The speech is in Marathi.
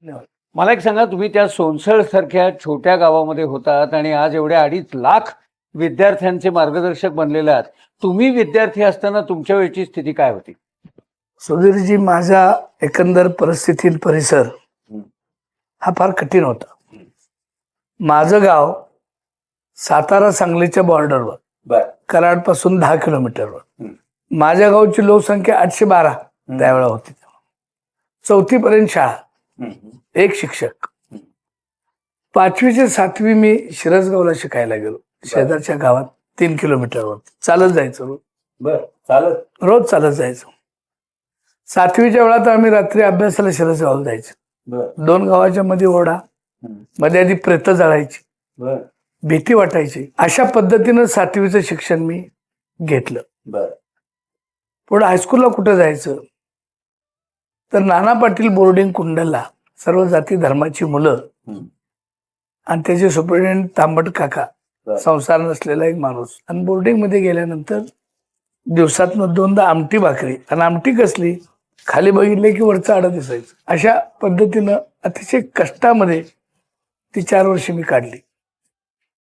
मला एक सांगा, तुम्ही त्या सोनसळ सारख्या छोट्या गावामध्ये होतात आणि आज एवढ्या 2.5 लाख विद्यार्थ्यांचे मार्गदर्शक बनलेले आहात. तुम्ही विद्यार्थी असताना तुमच्या वेळची स्थिती काय होती? सुधीरजी, माझा एकंदर परिस्थिती परिसर हा फार कठीण होता. माझं गाव सातारा सांगलीच्या बॉर्डरवर, कराड पासून 10 किलोमीटरवर. माझ्या गावची लोकसंख्या 812 त्यावेळेला होती. 4थी पर्यंत शाळा, एक शिक्षक. 5वी ते 7वी मी शिरसगावला शिकायला गेलो, शेजारच्या गावात 3 किलोमीटरवर. चालत जायचो रोज चालत जायचो. 7वीच्या वेळात आम्ही रात्री अभ्यासाला शिरसगावला जायचो. 2 गावाच्या मध्ये ओढा, मध्ये आधी प्रेत जाळायची, भीती वाटायची. अशा पद्धतीनं 7वीचं शिक्षण मी घेतलं. पुढे हायस्कूलला कुठं जायचं तर नाना पाटील बोर्डिंग कुंडलला, सर्व जाती धर्माची मुलं, आणि त्याचे सुप्रिटेंडेंट तांबट काका, संसार नसलेला एक माणूस. आणि बोर्डिंग मध्ये गेल्यानंतर दिवसातनं 2दा आमटी भाकरी, आणि आमटी कसली, खाली बघितले की वरचं आडं दिसायचं. अशा पद्धतीनं अतिशय कष्टामध्ये ती 4 वर्ष मी काढली.